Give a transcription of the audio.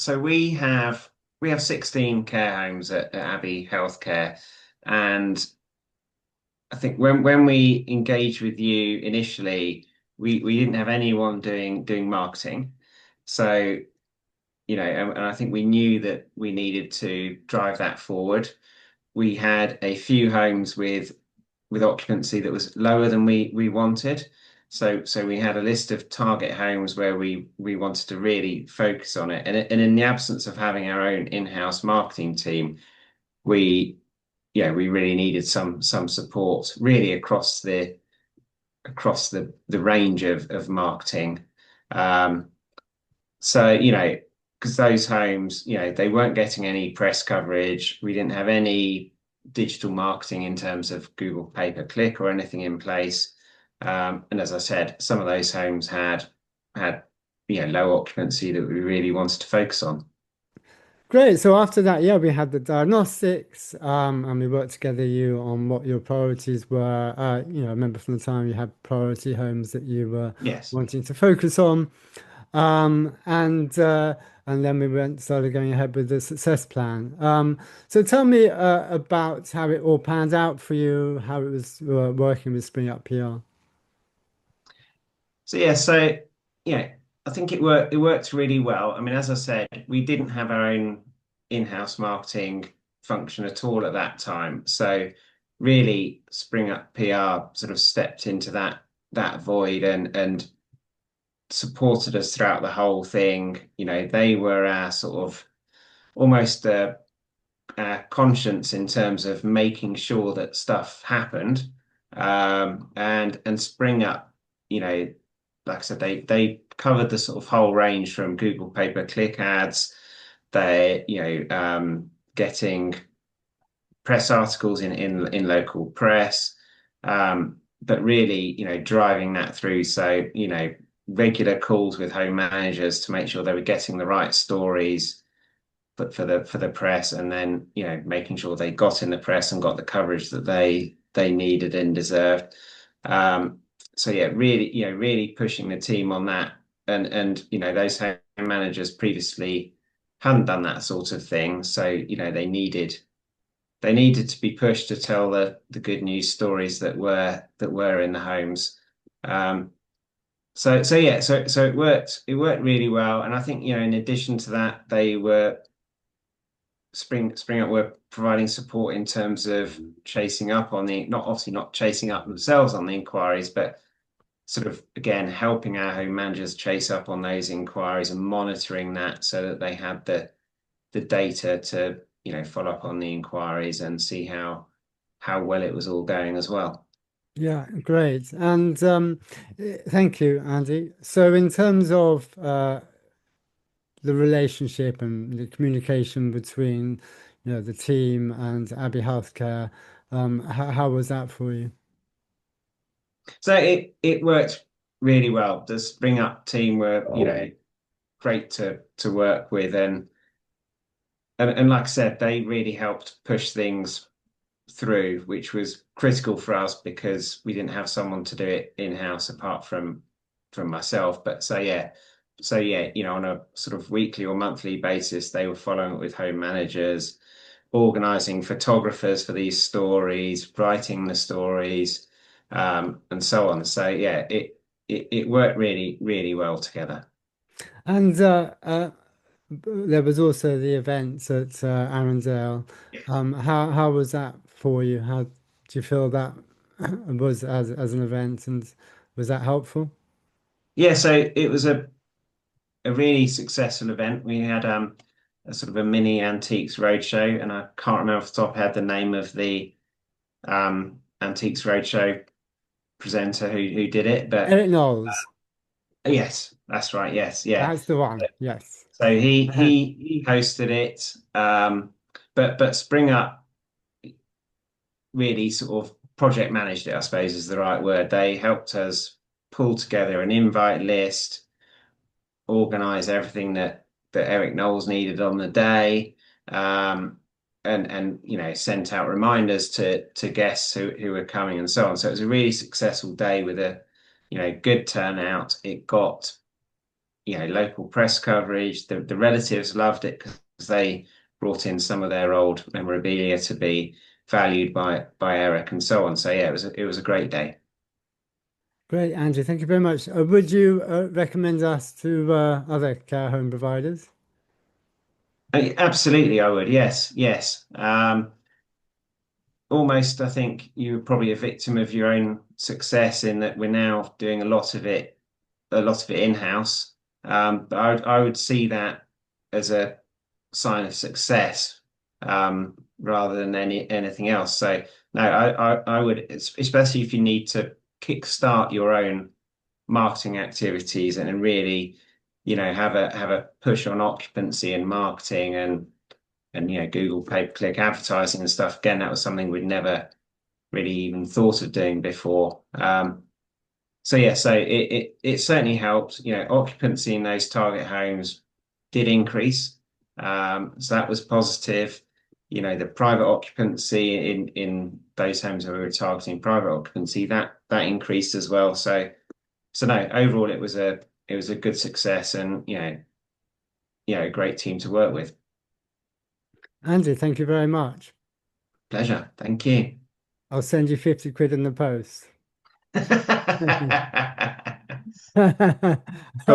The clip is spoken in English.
So we have 16 care homes at Abbey Healthcare, and I think when we engaged with you initially, we didn't have anyone doing marketing. So, and I think we knew that we needed to drive that forward. We had a few homes with occupancy that was lower than we wanted. So we had a list of target homes where we wanted to really focus on it. And in the absence of having our own in-house marketing team, we we really needed some support really across the range of marketing. Um, so, because those homes, they weren't getting any press coverage. We didn't have any digital marketing in terms of Google pay-per-click or anything in place. And as I said, some of those homes had low occupancy that we really wanted to focus on. Great. So after that, yeah, we had the diagnostics, and we worked together you on what your priorities were. I remember from the time you had priority homes that you were Yes. wanting to focus on. Um, and uh, and then we went started going ahead with the success plan. So tell me about how it all panned out for you, how it was working with Springup PR. So I think it worked really well. I mean, as I said, we didn't have our own in-house marketing function at all at that time. So really Spring Up PR sort of stepped into that void and supported us throughout the whole thing. They were our sort of almost our conscience in terms of making sure that stuff happened. And Spring Up, like I said, they covered the sort of whole range from Google pay-per-click ads. They, getting press articles in local press, but really, driving that through. So, regular calls with home managers to make sure they were getting the right stories, but for the press, and then making sure they got in the press and got the coverage that they needed and deserved. Um, so yeah, really, really pushing the team on that, and those home managers previously hadn't done that sort of thing, so they needed to be pushed to tell the good news stories that were in the homes. Um, so it worked really well, and I think in addition to that, they were Spring Up were providing support in terms of chasing up on the not obviously not chasing up themselves on the inquiries, but sort of again helping our home managers chase up on those inquiries and monitoring that so that they had the data to follow up on the inquiries and see how well it was all going as well. Yeah, great. And thank you, Andy. So in terms of the relationship and the communication between, the team and Abbey Healthcare. How was that for you? So it worked really well. The Spring Up team were great to work with, and like I said, they really helped push things through, which was critical for us because we didn't have someone to do it in-house apart from myself. But so yeah, on a sort of weekly or monthly basis, they were following up with home managers, organizing photographers for these stories, writing the stories, and so on. So yeah, it worked really, really well together. And there was also the events at Arundel. How was that for you? How do you feel that was as an event, and was that helpful? Yeah, so it was a really successful event. We had a sort of a mini antiques roadshow, and I can't remember off the top of my head the name of the antiques roadshow presenter who did it, but Eric Knowles, yes, that's right. Yes, yeah. that's the one. Yes. So he hosted it, but Spring Up really sort of project managed it, I suppose is the right word. They helped us pull together an invite list, organize everything that Eric Knowles needed on the day, and sent out reminders to guests who were coming and so on. So it was a really successful day with a good turnout. It got local press coverage. The relatives loved it because they brought in some of their old memorabilia to be valued by Eric and so on. So yeah, it was a great day. Great, Andrew. Thank you very much. Would you recommend us to other care home providers? Absolutely, I would. Yes, yes. Almost, I think you're probably a victim of your own success in that we're now doing a lot of it in-house. But I would see that as a sign of success rather than anything else. So no, I would, especially if you need to kickstart your own marketing activities and really, have a push on occupancy and marketing and Google pay-per-click advertising and stuff. Again, that was something we'd never really even thought of doing before. So yeah, so it certainly helped. Occupancy in those target homes did increase. So that was positive. The private occupancy in those homes where we were targeting private occupancy, that increased as well. So no, overall it was a good success and a great team to work with. Andrew, thank you very much. Pleasure. Thank you. I'll send you 50 quid in the post. Cool.